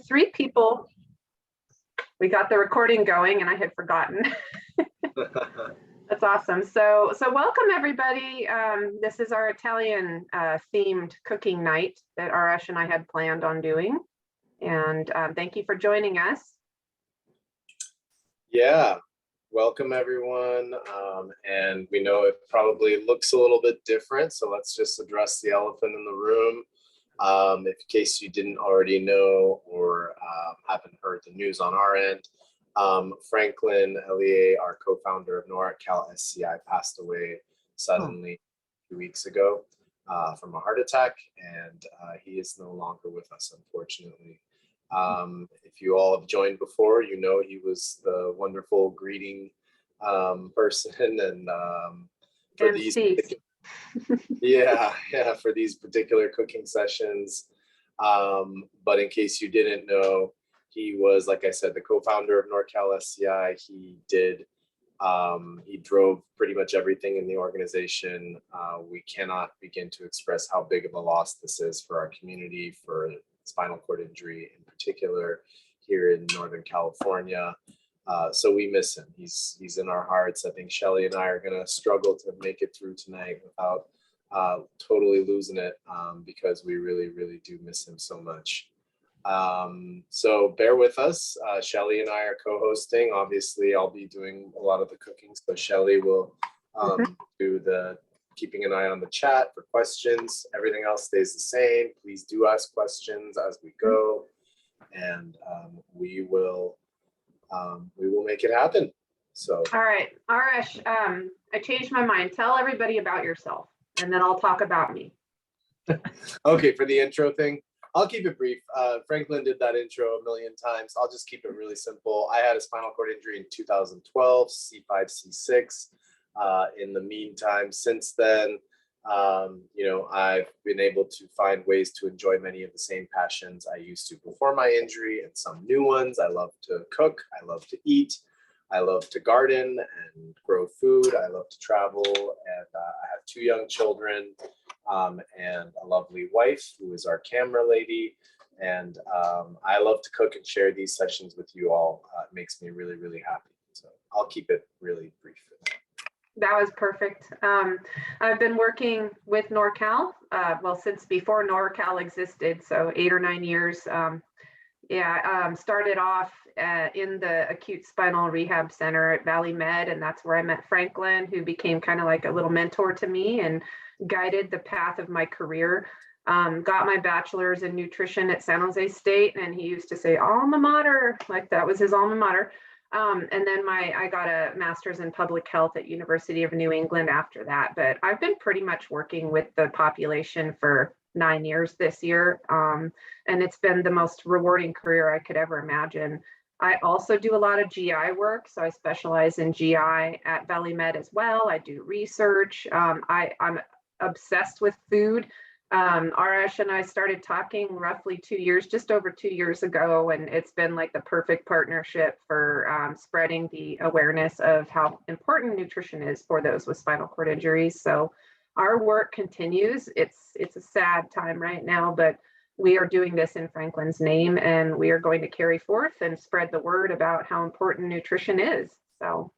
Three people. We got the recording going and I had forgotten. That's awesome. So welcome everybody. This is our Italian themed cooking night that ARASH and I had planned on doing. And thank you for joining us. Yeah, welcome everyone. And we know it probably looks a little bit different, so let's just address the elephant in the room. In case you didn't already know or haven't heard the news on our end, Franklin Ellier, our co-founder of NorCal SCI, passed away suddenly 2 weeks ago from a heart attack, and he is no longer with us, unfortunately. If you all have joined before, you know he was the wonderful greeting person, and for these for these particular cooking sessions. But in case you didn't know, he was, like I said, the co-founder of NorCal SCI. He drove pretty much everything in the organization. We cannot begin to express how big of a loss this is for our community, for spinal cord injury in particular here in Northern California. So we miss him. He's in our hearts. I think Shelley and I are going to struggle to make it through tonight without totally losing it, because we really, really do miss him so much. So bear with us. Shelley and I are co-hosting. Obviously, I'll be doing a lot of the cooking, so Shelley will do the keeping an eye on the chat for questions. Everything else stays the same. Please do ask questions as we go, and we will make it happen. So all right, Arash, I changed my mind. Tell everybody about yourself and then I'll talk about me. Okay, for the intro thing, I'll keep it brief. Franklin did that intro a million times. I'll just keep it really simple. I had a spinal cord injury in 2012, C5, C6. In the meantime, since then, I've been able to find ways to enjoy many of the same passions I used to before my injury, and some new ones. I love to cook. I love to eat. I love to garden and grow food. I love to travel, and I have 2 young children and a lovely wife who is our camera lady. And I love to cook and share these sessions with you all. It makes me really, really happy. So I'll keep it really brief. That was perfect. I've been working with NorCal, since before NorCal existed, so 8 or 9 years. Started off in the acute spinal rehab center at Valley Med, and that's where I met Franklin, who became kind of like a little mentor to me and guided the path of my career. Got my bachelor's in nutrition at San Jose State, and he used to say alma mater, like that was his alma mater. And then I got a master's in public health at University of New England after that. But I've been pretty much working with the population for 9 years this year. And it's been the most rewarding career I could ever imagine. I also do a lot of GI work. So I specialize in GI at Valley Med as well. I do research. I'm obsessed with food. Arash and I started talking roughly just over 2 years ago, and it's been like the perfect partnership for spreading the awareness of how important nutrition is for those with spinal cord injuries. So our work continues. It's a sad time right now, but we are doing this in Franklin's name, and we are going to carry forth and spread the word about how important nutrition is. So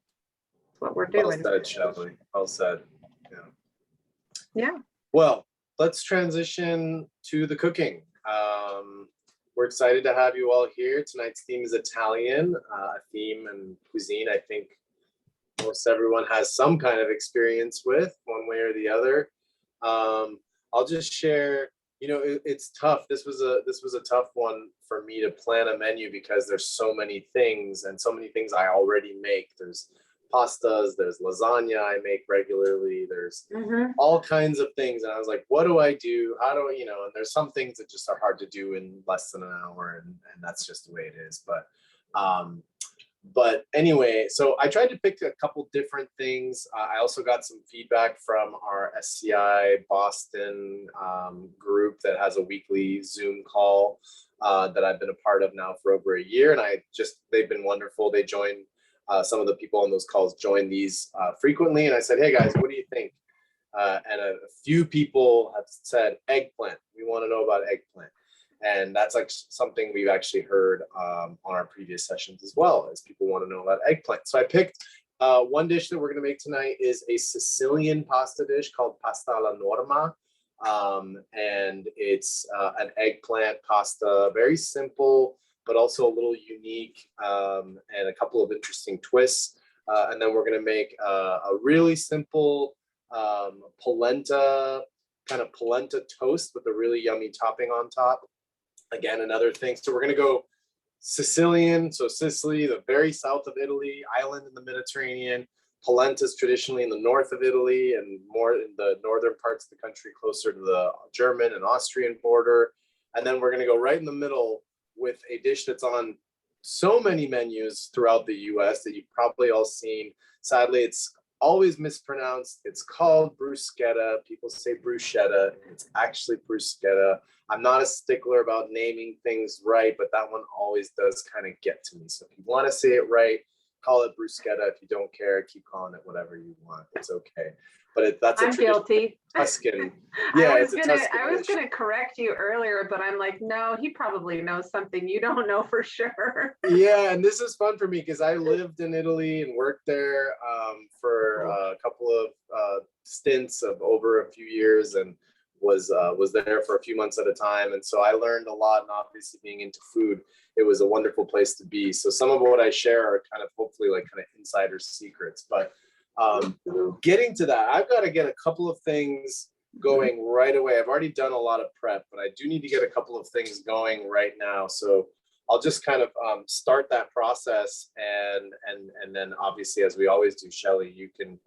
that's what we're doing. Well said, Shelley. Well said. Yeah. Well, let's transition to the cooking. We're excited to have you all here. Tonight's theme is Italian. Theme and cuisine, I think most everyone has some kind of experience with, one way or the other. I'll just share, it's tough. This was a tough one for me to plan a menu because there's so many things, and so many things I already make. There's pastas, there's lasagna I make regularly, there's all kinds of things, and I was like, what do I do? How do I, and there's some things that just are hard to do in less than an hour, and that's just the way it is. But anyway, so I tried to pick a couple different things. I also got some feedback from our SCI Boston group that has a weekly Zoom call that I've been a part of now for over a year, and they've been wonderful. They join some of the people on those calls join these frequently, and I said, hey guys, what do you think? And a few people have said eggplant. We want to know about eggplant. And that's like something we've actually heard on our previous sessions as well, as people want to know about eggplant. So I picked one dish that we're going to make tonight is a Sicilian pasta dish called pasta alla Norma. And it's an eggplant pasta, very simple, but also a little unique, and a couple of interesting twists. And then we're going to make a really simple polenta, kind of polenta toast with a really yummy topping on top. Again, another thing. So we're going to go Sicilian, so Sicily, the very south of Italy, island in the Mediterranean. Polenta is traditionally in the north of Italy and more in the northern parts of the country, closer to the German and Austrian border. And then we're going to go right in the middle with a dish that's on so many menus throughout the US that you've probably all seen. Sadly, it's always mispronounced. It's called bruschetta. People say bruschetta. It's actually bruschetta. I'm not a stickler about naming things right, but that one always does kind of get to me. So if you want to say it right, call it bruschetta. If you don't care, keep calling it whatever you want. It's okay. But that's a guilty. Tuscan. Yeah, I was gonna correct you earlier, but I'm like, no, he probably knows something you don't know for sure. Yeah, and this is fun for me because I lived in Italy and worked there for a couple of stints of over a few years, and was there for a few months at a time. And so I learned a lot, and obviously being into food, it was a wonderful place to be. So some of what I share are kind of hopefully like kind of insider secrets, but getting to that, I've got to get a couple of things going right away. I've already done a lot of prep, but I do need to get a couple of things going right now. So I'll just kind of start that process, and then obviously, as we always do, Shelley, you can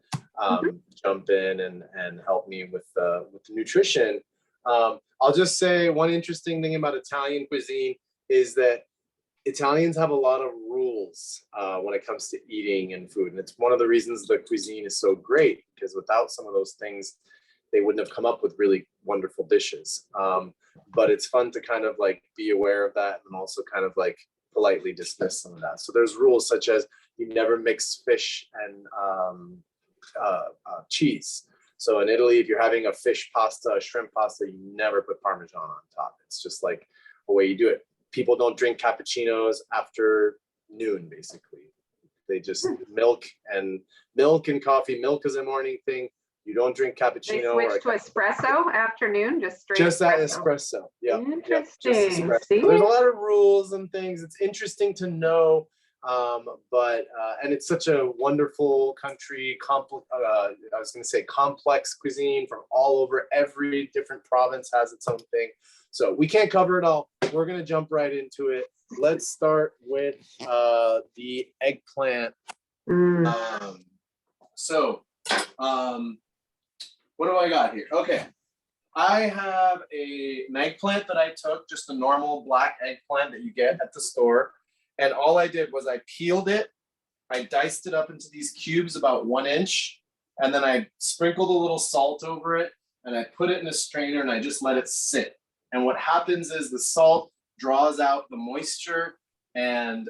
jump in and help me with the nutrition. I'll just say one interesting thing about Italian cuisine is that Italians have a lot of rules when it comes to eating and food. And it's one of the reasons the cuisine is so great, because without some of those things, they wouldn't have come up with really wonderful dishes. But it's fun to kind of like be aware of that and also kind of like politely dismiss some of that. So there's rules such as you never mix fish and cheese. So in Italy, if you're having a fish pasta, a shrimp pasta, you never put Parmesan on top. It's just like a way you do it. People don't drink cappuccinos after noon, basically. They just milk and coffee. Milk is a morning thing. You don't drink cappuccino. They switch to espresso afternoon, just straight. Just that espresso. Yeah. Interesting. Just espresso. So there's a lot of rules and things. It's interesting to know. But and it's such a wonderful country. I was going to say complex cuisine from all over. Every different province has its own thing. So we can't cover it all. We're going to jump right into it. Let's start with the eggplant. What do I got here? Okay. I have an eggplant that I took, just a normal black eggplant that you get at the store. And all I did was I peeled it, I diced it up into these cubes about 1 inch, and then I sprinkled a little salt over it, and I put it in a strainer, and I just let it sit. And what happens is the salt draws out the moisture and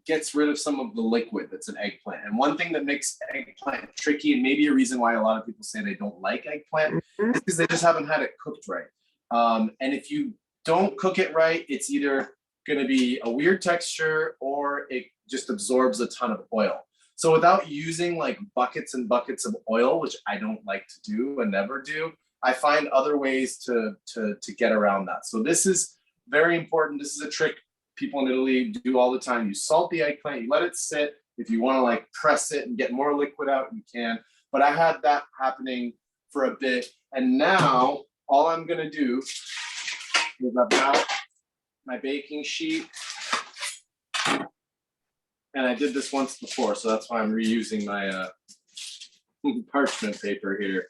gets rid of some of the liquid that's in eggplant. And one thing that makes eggplant tricky, and maybe a reason why a lot of people say they don't like eggplant, is because they just haven't had it cooked right. And if you don't cook it right, it's either going to be a weird texture or it just absorbs a ton of oil. So without using like buckets and buckets of oil, which I don't like to do and never do, I find other ways to get around that. So this is very important. This is a trick people in Italy do all the time. You salt the eggplant, you let it sit. If you want to like press it and get more liquid out, you can. But I had that happening for a bit. And now all I'm going to do is I've got my baking sheet, and I did this once before, so that's why I'm reusing my parchment paper here.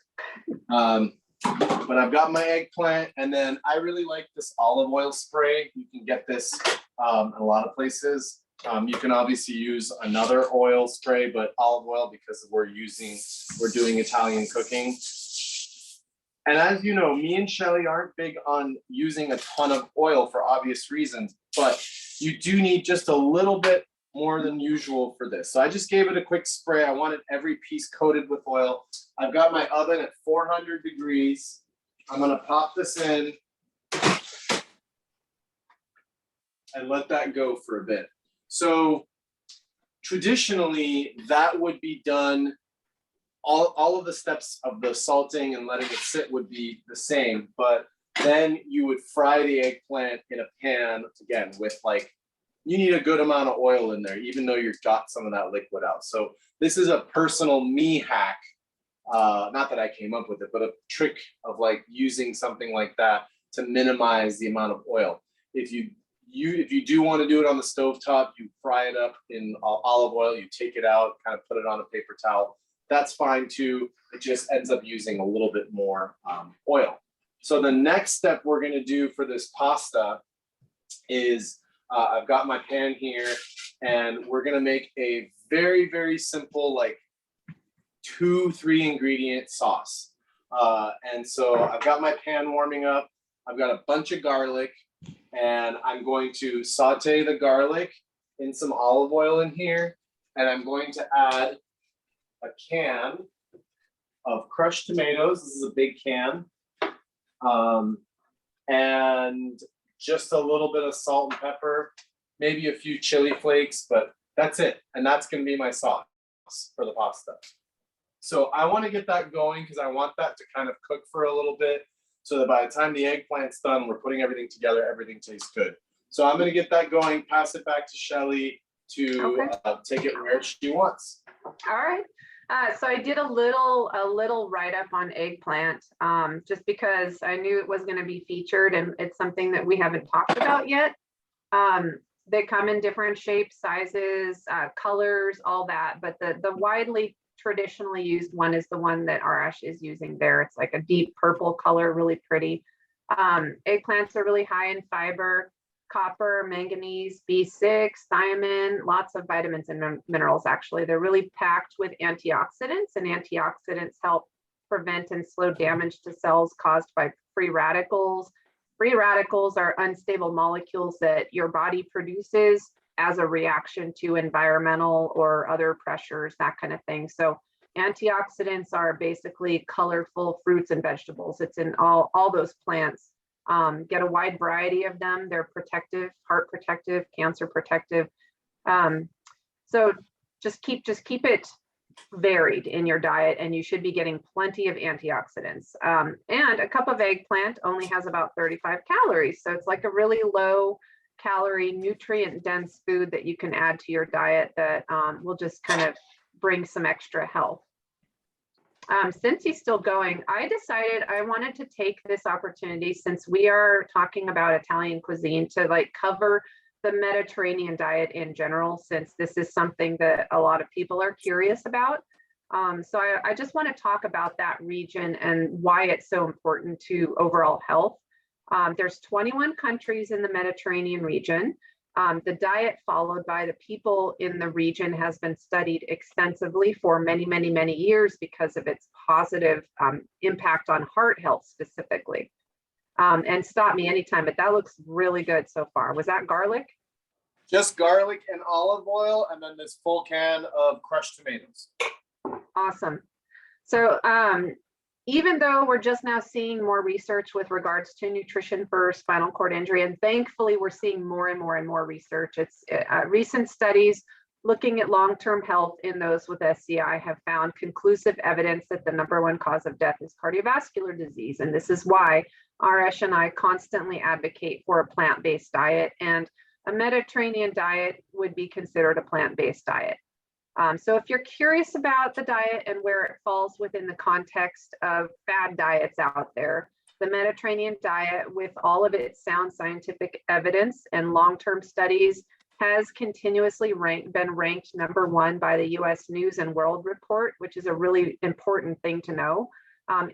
But I've got my eggplant, and then I really like this olive oil spray. You can get this in a lot of places. You can obviously use another oil spray, but olive oil, because we're doing Italian cooking. And as you know, me and Shelley aren't big on using a ton of oil for obvious reasons, but you do need just a little bit more than usual for this. So I just gave it a quick spray. I wanted every piece coated with oil. I've got my oven at 400 degrees. I'm going to pop this in. and let that go for a bit. So traditionally, that would be done, all of the steps of the salting and letting it sit would be the same, but then you would fry the eggplant in a pan, again, with like, you need a good amount of oil in there, even though you've got some of that liquid out. So this is a personal me hack, not that I came up with it, but a trick of like using something like that to minimize the amount of oil. If you do want to do it on the stovetop, you fry it up in olive oil, you take it out, kind of put it on a paper towel. That's fine too. It just ends up using a little bit more oil. So the next step we're going to do for this pasta is I've got my pan here, and we're going to make a very, very simple, like 2-3 ingredient sauce. And so I've got my pan warming up. I've got a bunch of garlic, and I'm going to saute the garlic in some olive oil in here. And I'm going to add a can of crushed tomatoes. This is a big can. And just a little bit of salt and pepper, maybe a few chili flakes, but that's it. And that's going to be my sauce for the pasta. So I want to get that going because I want that to kind of cook for a little bit so that by the time the eggplant's done, we're putting everything together, everything tastes good. So I'm going to get that going, pass it back to Shelley to take it where she wants. All right. So I did a little write-up on eggplant, just because I knew it was going to be featured, and it's something that we haven't talked about yet. They come in different shapes, sizes, colors, all that. But the widely traditionally used one is the one that ARASH is using there. It's like a deep purple color, really pretty. Eggplants are really high in fiber, copper, manganese, B6, thiamine, lots of vitamins and minerals. Actually, they're really packed with antioxidants, and antioxidants help prevent and slow damage to cells caused by free radicals. Free radicals are unstable molecules that your body produces as a reaction to environmental or other pressures, that kind of thing. So antioxidants are basically colorful fruits and vegetables. It's in all those plants. Get a wide variety of them. They're protective, heart protective, cancer protective. So just keep it varied in your diet, and you should be getting plenty of antioxidants. And a cup of eggplant only has about 35 calories. So it's like a really low calorie, nutrient dense food that you can add to your diet that will just kind of bring some extra health. Since he's still going, I decided I wanted to take this opportunity, since we are talking about Italian cuisine, to like cover the Mediterranean diet in general, since this is something that a lot of people are curious about. So I just want to talk about that region and why it's so important to overall health. There's 21 countries in the Mediterranean region. The diet followed by the people in the region has been studied extensively for many, many, many years because of its positive impact on heart health specifically. And stop me anytime, but that looks really good so far. Was that garlic? Just garlic and olive oil, and then this full can of crushed tomatoes. Awesome. So even though we're just now seeing more research with regards to nutrition for spinal cord injury, and thankfully we're seeing more and more and more research, it's recent studies looking at long-term health in those with SCI have found conclusive evidence that the #1 cause of death is cardiovascular disease. And this is why ARASH and I constantly advocate for a plant-based diet, and a Mediterranean diet would be considered a plant-based diet. So if you're curious about the diet and where it falls within the context of fad diets out there, the Mediterranean diet, with all of its sound scientific evidence and long-term studies, has continuously been ranked #1 by the US News and World Report, which is a really important thing to know.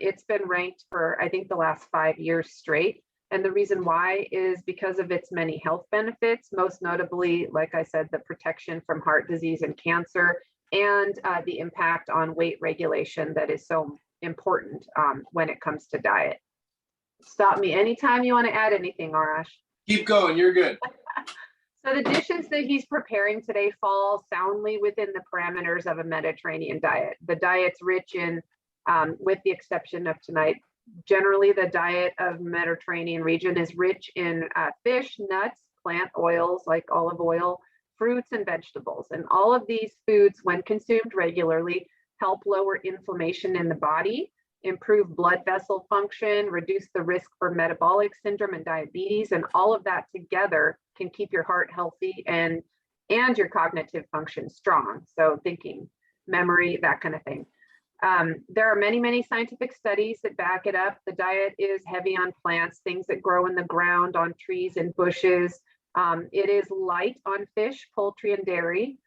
It's been ranked for, I think, the last 5 years straight. And the reason why is because of its many health benefits, most notably, like I said, the protection from heart disease and cancer, and the impact on weight regulation that is so important when it comes to diet. Stop me anytime you want to add anything, Arash. Keep going, you're good. So the dishes that he's preparing today fall soundly within the parameters of a Mediterranean diet. The diet's rich in, with the exception of tonight, generally the diet of Mediterranean region is rich in fish, nuts, plant oils like olive oil, fruits and vegetables. And all of these foods, when consumed regularly, help lower inflammation in the body, improve blood vessel function, reduce the risk for metabolic syndrome and diabetes, and all of that together can keep your heart healthy and your cognitive function strong. So thinking, memory, that kind of thing. There are many, many scientific studies that back it up. The diet is heavy on plants, things that grow in the ground, on trees and bushes. It is light on fish, poultry, and dairy.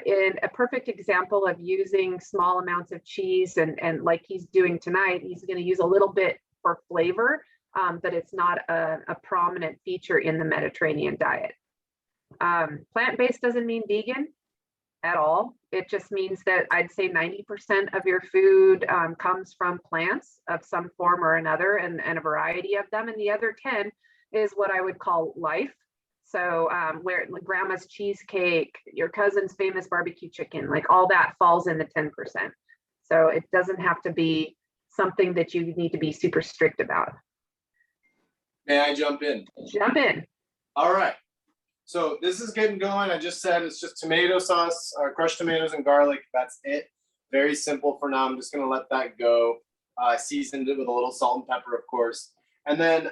In a perfect example of using small amounts of cheese, and like he's doing tonight, he's going to use a little bit for flavor, but it's not a prominent feature in the Mediterranean diet. Plant-based doesn't mean vegan at all. It just means that I'd say 90% of your food comes from plants of some form or another, and a variety of them. And the other 10 is what I would call life. So where grandma's cheesecake, your cousin's famous barbecue chicken, like all that falls in the 10%. So it doesn't have to be something that you need to be super strict about. May I jump in? Jump in. All right. So this is getting going. I just said it's just tomato sauce, crushed tomatoes and garlic. That's it. Very simple for now. I'm just going to let that go. I seasoned it with a little salt and pepper, of course. And then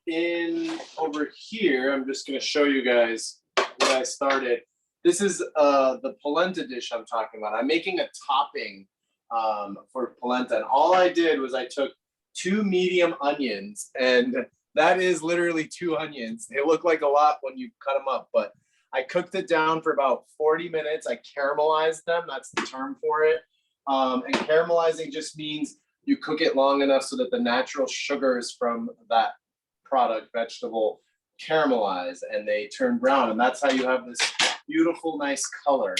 in over here, I'm just going to show you guys what I started. This is the polenta dish I'm talking about. I'm making a topping for polenta. And all I did was I took 2 medium onions, and that is literally 2 onions. They look like a lot when you cut them up, but I cooked it down for about 40 minutes. I caramelized them. That's the term for it. And caramelizing just means you cook it long enough so that the natural sugars from that product, vegetable, caramelize and they turn brown. And that's how you have this beautiful, nice color.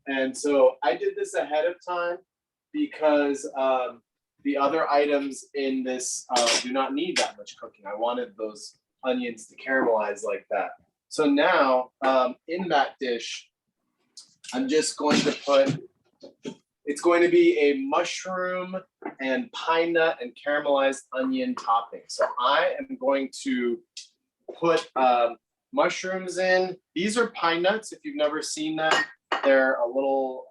And so I did this ahead of time because the other items in this do not need that much cooking. I wanted those onions to caramelize like that. So now in that dish, I'm just going to put, it's going to be a mushroom and pine nut and caramelized onion topping. So I am going to put mushrooms in. These are pine nuts. If you've never seen them, they're a little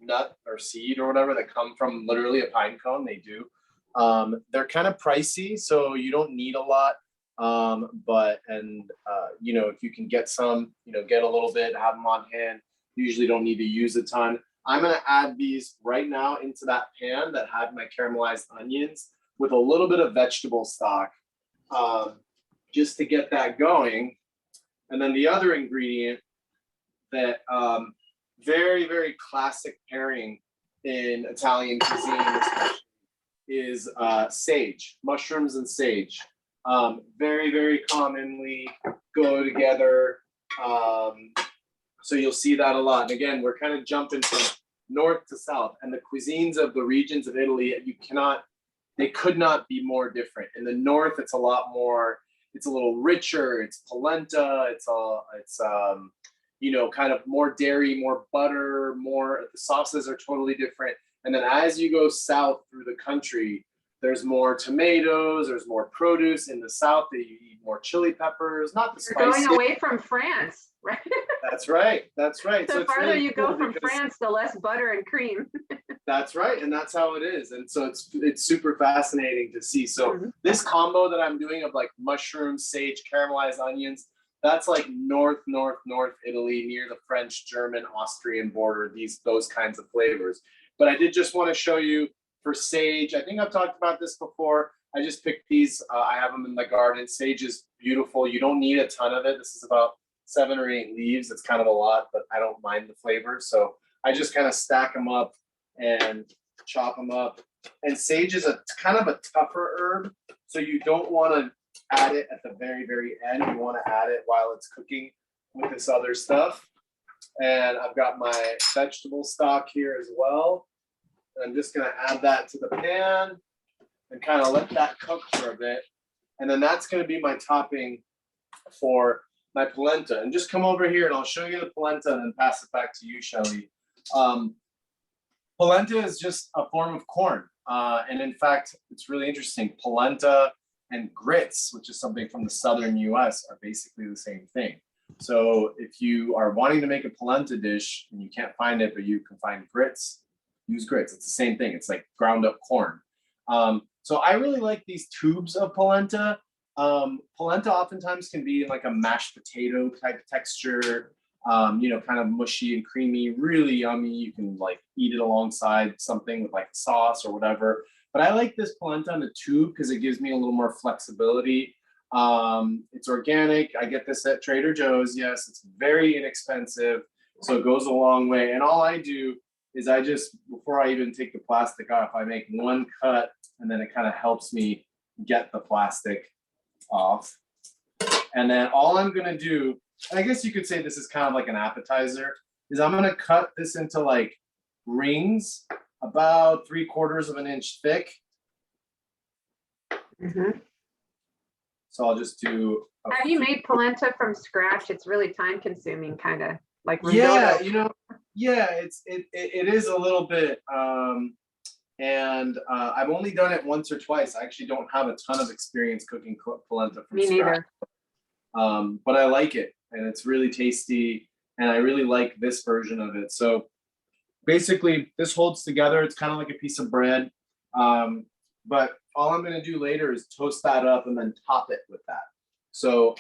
nut or seed or whatever that come from literally a pine cone. They do. They're kind of pricey, so you don't need a lot. You know, if you can get some, you know, get a little bit, have them on hand. You usually don't need to use a ton. I'm going to add these right now into that pan that had my caramelized onions with a little bit of vegetable stock, just to get that going. And then the other ingredient that very, very classic pairing in Italian cuisine is sage, mushrooms and sage. Very, very commonly go together. So you'll see that a lot. And again, we're kind of jumping from north to south, and the cuisines of the regions of Italy, they could not be more different. In the north, it's a lot more, it's a little richer, it's polenta, it's you know, kind of more dairy, more butter, more, the sauces are totally different. And then as you go south through the country, there's more tomatoes, there's more produce. In the south, they eat more chili peppers, not the You're spicy. going away from France, right? That's right. That's right. The so it's farther really you cool go from because France, the less butter and cream. that's right, and that's how it is. And so it's super fascinating to see. So this combo that I'm doing of like mushrooms, sage, caramelized onions, that's like north Italy, near the French, German, Austrian border. Those kinds of flavors. But I did just want to show you for sage. I think I've talked about this before. I just picked these. I have them in the garden. Sage is beautiful. You don't need a ton of it. This is about 7 or 8 leaves. It's kind of a lot, but I don't mind the flavor. So I just kind of stack them up and chop them up. And sage is a kind of a tougher herb, so you don't want to add it at the very, very end. You want to add it while it's cooking with this other stuff. And I've got my vegetable stock here as well. And I'm just going to add that to the pan and kind of let that cook for a bit. And then that's going to be my topping for my polenta. And just come over here and I'll show you the polenta and then pass it back to you, Shelley. Polenta is just a form of corn. And in fact, it's really interesting. Polenta and grits, which is something from the southern US, are basically the same thing. So if you are wanting to make a polenta dish and you can't find it, but you can find grits, use grits. It's the same thing. It's like ground up corn. So I really like these tubes of polenta. Polenta oftentimes can be like a mashed potato type texture, you know, kind of mushy and creamy, really yummy. You can like eat it alongside something with like sauce or whatever. But I like this polenta in a tube because it gives me a little more flexibility. It's organic. I get this at Trader Joe's. Yes, it's very inexpensive. So it goes a long way. And all I do is I just, before I even take the plastic off, I make one cut and then it kind of helps me get the plastic off. And then all I'm gonna do, I guess you could say this is kind of like an appetizer, is I'm gonna cut this into like rings about 3/4 of an inch thick. So I'll just do. Have you made polenta from scratch? It's really time consuming, kind of like risotto. Yeah, you know, yeah, it is a little bit. I've only done it once or twice. I actually don't have a ton of experience cooking polenta from Me scratch. neither. But I like it, and it's really tasty, and I really like this version of it. So basically, this holds together. It's kind of like a piece of bread. But all I'm gonna do later is toast that up and then top it with that. So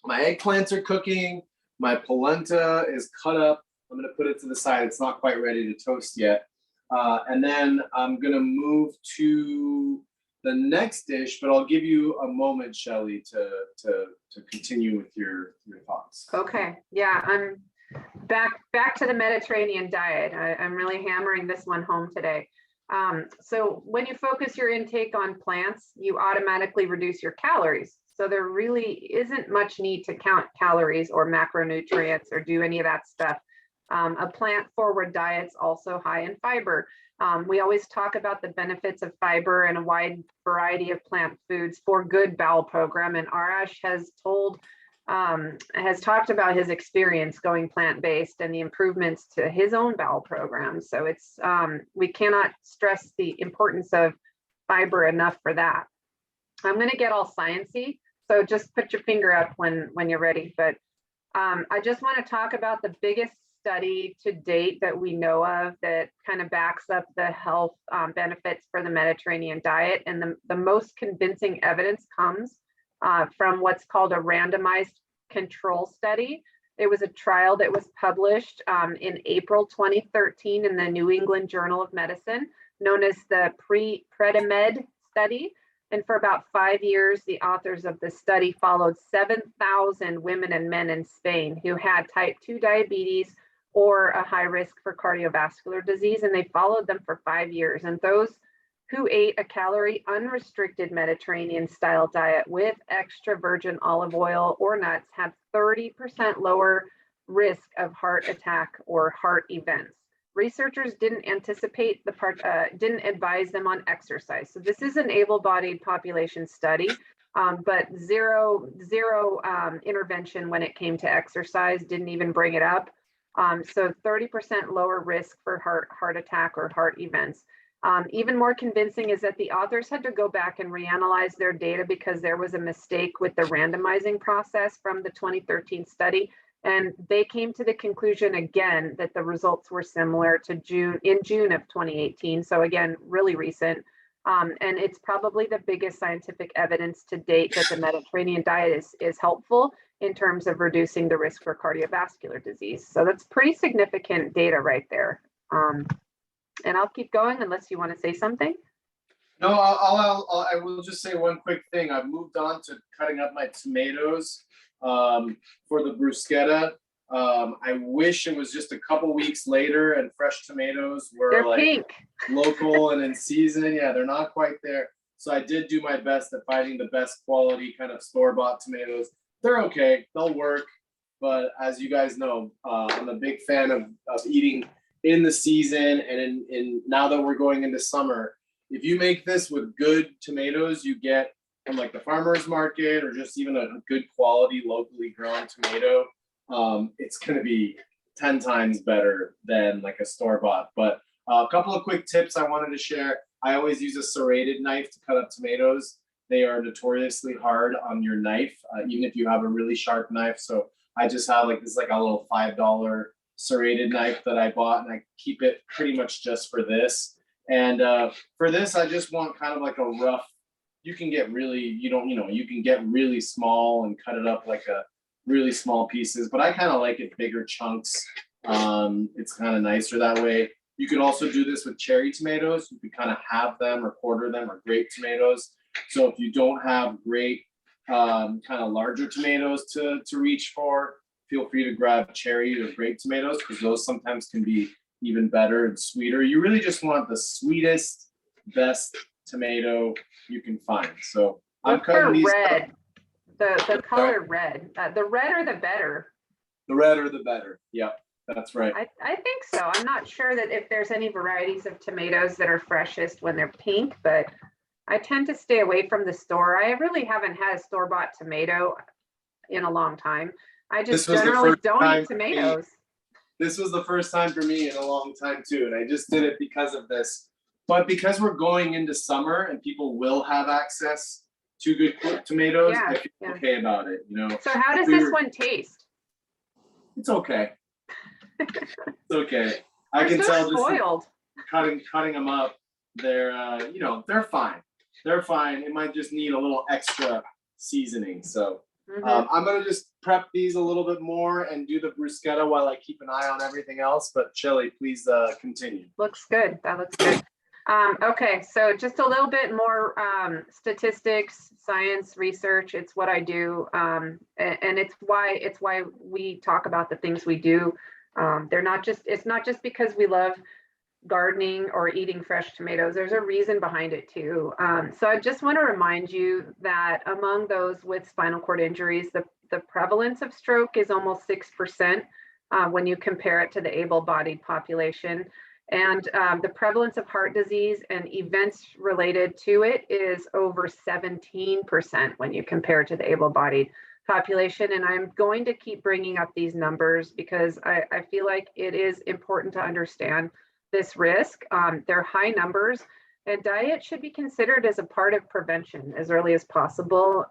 my eggplants are cooking. My polenta is cut up. I'm gonna put it to the side. It's not quite ready to toast yet. And then I'm gonna move to the next dish, but I'll give you a moment, Shelley, to continue with your thoughts. Okay, yeah, I'm back to the Mediterranean diet. I'm really hammering this one home today. So when you focus your intake on plants, you automatically reduce your calories. So there really isn't much need to count calories or macronutrients or do any of that stuff. A plant-forward diet's also high in fiber. We always talk about the benefits of fiber and a wide variety of plant foods for good bowel program. And Arash has talked about his experience going plant-based and the improvements to his own bowel program. So it's we cannot stress the importance of fiber enough for that. I'm going to get all sciencey, so just put your finger up when you're ready. But I just want to talk about the biggest study to date that we know of that kind of backs up the health benefits for the Mediterranean diet. And the most convincing evidence comes from what's called a randomized control study. It was a trial that was published in April 2013 in the New England Journal of Medicine, known as the PREDIMED study. And for about 5 years, the authors of the study followed 7,000 women and men in Spain who had type 2 diabetes or a high risk for cardiovascular disease. And they followed them for 5 years. And those who ate a calorie unrestricted Mediterranean style diet with extra virgin olive oil or nuts had 30% lower risk of heart attack or heart events. Researchers didn't anticipate didn't advise them on exercise. So this is an able-bodied population study, but zero intervention when it came to exercise, didn't even bring it up. So 30% lower risk for heart attack or heart events. Even more convincing is that the authors had to go back and reanalyze their data because there was a mistake with the randomizing process from the 2013 study. And they came to the conclusion again that the results were similar to June of 2018. So again, really recent. And it's probably the biggest scientific evidence to date that the Mediterranean diet is helpful in terms of reducing the risk for cardiovascular disease. So that's pretty significant data right there. And I'll keep going unless you want to say something. No, I will just say one quick thing. I've moved on to cutting up my tomatoes for the bruschetta. I wish it was just a couple weeks later and fresh tomatoes were They're like pink. Local and in season. Yeah, they're not quite there. So I did do my best at finding the best quality kind of store-bought tomatoes. They're okay, they'll work. But as you guys know, I'm a big fan of eating in the season, and in now that we're going into summer, if you make this with good tomatoes you get from like the farmer's market or just even a good quality locally grown tomato, it's going to be 10 times better than like a store-bought. But a couple of quick tips I wanted to share. I always use a serrated knife to cut up tomatoes. they are notoriously hard on your knife, even if you have a really sharp knife. So I just have like this, like a little $5 serrated knife that I bought, and I keep it pretty much just for this. And for this, I just want kind of like a rough, you can get really, you can get really small and cut it up like a really small pieces, but I kind of like it bigger chunks. It's kind of nicer that way. You could also do this with cherry tomatoes. You could kind of have them or quarter them, or grape tomatoes. So if you don't have great kind of larger tomatoes to reach for, feel free to grab cherry or grape tomatoes, because those sometimes can be even better and sweeter. You really just want the sweetest, best tomato you can find. So I'm cutting these red. The color red. The redder the better. The redder the better. Yep, that's right. I think so. I'm not sure that if there's any varieties of tomatoes that are freshest when they're pink, but I tend to stay away from the store. I really haven't had a store-bought tomato in a long time. I just generally don't eat tomatoes. This was the first time for me in a long time too, and I just did it because of this. But because we're going into summer and people will have access to good tomatoes, I feel okay about it, you know. So how does this one taste? It's okay. It's okay. I can tell spoiled. Just cutting them up, they're they're fine. They're fine. It might just need a little extra seasoning. So I'm gonna just prep these a little bit more and do the bruschetta while I keep an eye on everything else. But Shelley, please continue. Looks good. That looks good. Okay, so just a little bit more statistics, science, research. It's what I do, and it's why we talk about the things we do. It's not just because we love gardening or eating fresh tomatoes. There's a reason behind it too. So I just want to remind you that among those with spinal cord injuries, the prevalence of stroke is almost 6% when you compare it to the able-bodied population. And the prevalence of heart disease and events related to it is over 17% when you compare it to the able-bodied population. And I'm going to keep bringing up these numbers because I feel like it is important to understand this risk. They're high numbers, and diet should be considered as a part of prevention as early as possible.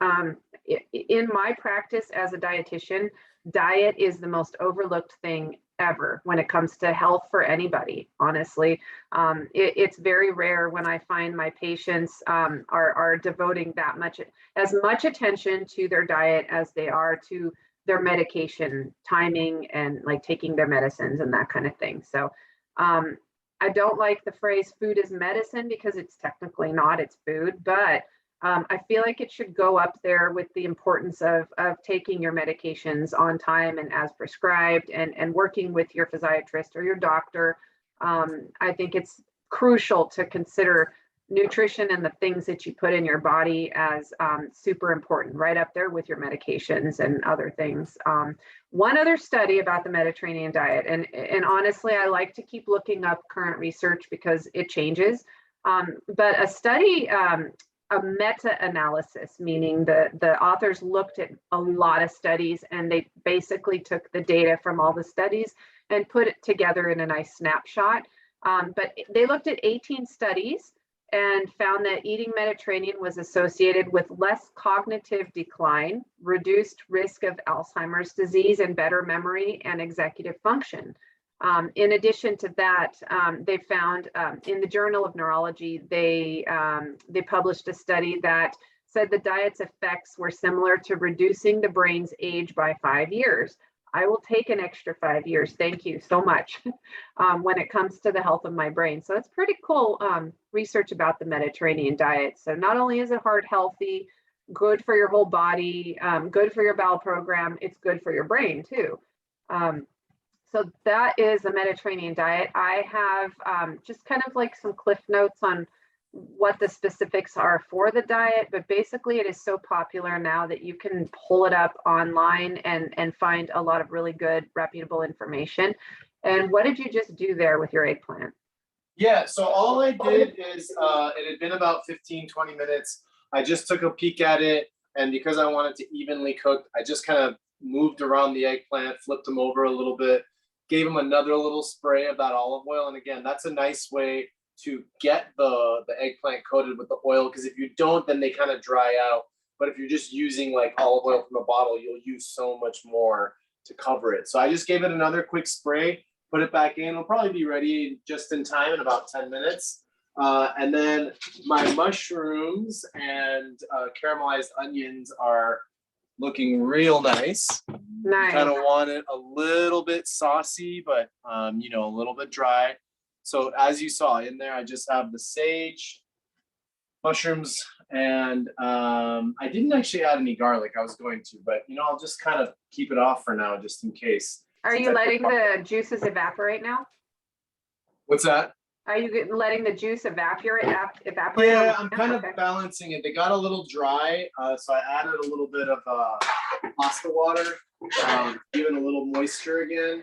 In my practice as a dietitian, diet is the most overlooked thing ever when it comes to health for anybody, honestly. It's very rare when I find my patients are devoting as much attention to their diet as they are to their medication timing and like taking their medicines and that kind of thing. So I don't like the phrase food is medicine because it's technically not, it's food, but I feel like it should go up there with the importance of taking your medications on time and as prescribed, and working with your physiatrist or your doctor. I think it's crucial to consider nutrition and the things that you put in your body as super important, right up there with your medications and other things. One other study about the Mediterranean diet, and honestly, I like to keep looking up current research because it changes, but a study, a meta-analysis, meaning the authors looked at a lot of studies and they basically took the data from all the studies and put it together in a nice snapshot. But they looked at 18 studies and found that eating Mediterranean was associated with less cognitive decline, reduced risk of Alzheimer's disease, and better memory and executive function. In addition to that, they found in the Journal of Neurology, they published a study that said the diet's effects were similar to reducing the brain's age by 5 years. I will take an extra 5 years. Thank you so much when it comes to the health of my brain. So it's pretty cool research about the Mediterranean diet. So not only is it heart healthy, good for your whole body, good for your bowel program, it's good for your brain too. So that is the Mediterranean diet. I have just kind of like some cliff notes on what the specifics are for the diet, but basically it is so popular now that you can pull it up online and find a lot of really good, reputable information. And what did you just do there with your eggplant? Yeah, so all I did is, it had been about 15, 20 minutes. I just took a peek at it, and because I wanted to evenly cook, I just kind of moved around the eggplant, flipped them over a little bit, gave them another little spray of that olive oil. And again, that's a nice way to get the eggplant coated with the oil, because if you don't, then they kind of dry out. But if you're just using like olive oil from a bottle, you'll use so much more to cover it. So I just gave it another quick spray, put it back in. It'll probably be ready just in time in about 10 minutes. And then my mushrooms and caramelized onions are looking real nice. Nice. Kind of want it a little bit saucy, but you know, a little bit dry. So as you saw in there, I just have the sage, mushrooms, and I didn't actually add any garlic. I was going to, but you know, I'll just kind of keep it off for now, just in case. Are you letting the juices evaporate now? What's that? Are you letting the juice evaporate? Yeah, I'm kind of balancing it. They got a little dry, so I added a little bit of pasta water, giving a little moisture again.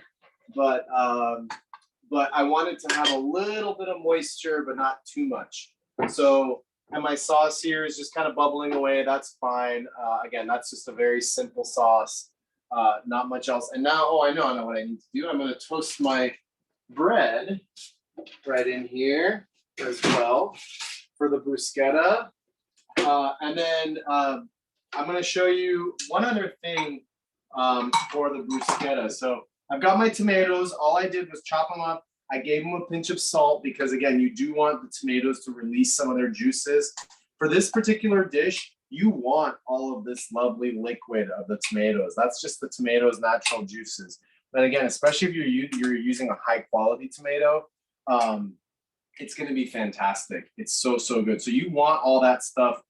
But I wanted to have a little bit of moisture, but not too much. So, and my sauce here is just kind of bubbling away. That's fine. Again, that's just a very simple sauce. Not much else. And now, oh, I know what I need to do. I'm going to toast my bread right in here as well for the bruschetta. And then I'm going to show you one other thing for the bruschetta. So I've got my tomatoes. All I did was chop them up. I gave them a pinch of salt because, again, you do want the tomatoes to release some of their juices. For this particular dish, you want all of this lovely liquid of the tomatoes. That's just the tomatoes' natural juices. But again, especially if you're using a high quality tomato, it's going to be fantastic. It's so good. So you want all that stuff.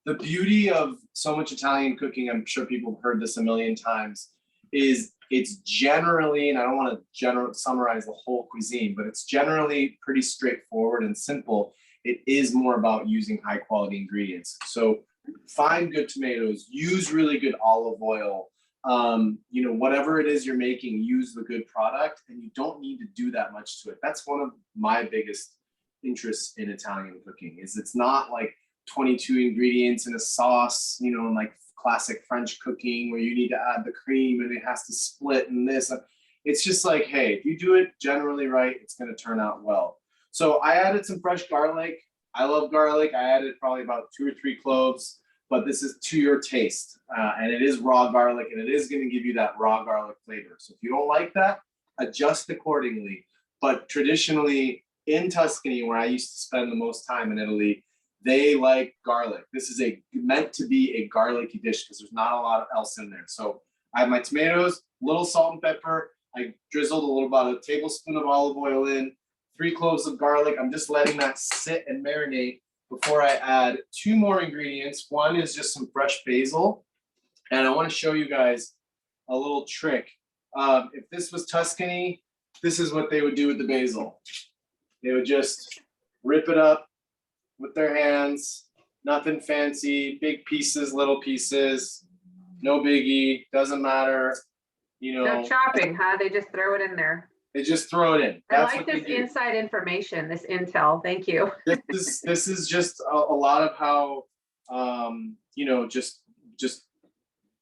The beauty of so much Italian cooking, I'm sure people have heard this a million times, is it's generally, and I don't want to summarize the whole cuisine, but it's generally pretty straightforward and simple. It is more about using high quality ingredients. So find good tomatoes, use really good olive oil. You know, whatever it is you're making, use the good product, and you don't need to do that much to it. That's one of my biggest interests in Italian cooking, is it's not like 22 ingredients in a sauce, you know, like classic French cooking where you need to add the cream and it has to split and this. It's just like, hey, if you do it generally right, it's going to turn out well. So I added some fresh garlic. I love garlic. I added probably about 2 or 3 cloves, but this is to your taste. And it is raw garlic, and it is going to give you that raw garlic flavor. So if you don't like that, adjust accordingly. But traditionally in Tuscany, where I used to spend the most time in Italy, they like garlic. This is meant to be a garlicky dish because there's not a lot else in there. So I have my tomatoes, a little salt and pepper. I drizzled about a tablespoon of olive oil in, 3 cloves of garlic. I'm just letting that sit and marinate before I add 2 more ingredients. One is just some fresh basil. And I want to show you guys a little trick. If this was Tuscany, this is what they would do with the basil. They would just rip it up with their hands, nothing fancy, big pieces, little pieces, no biggie, doesn't matter, you know. No chopping, huh? They just throw it in there. They just throw it in. That's I like this inside information, this intel. Thank you. This is just a lot of how, you know, just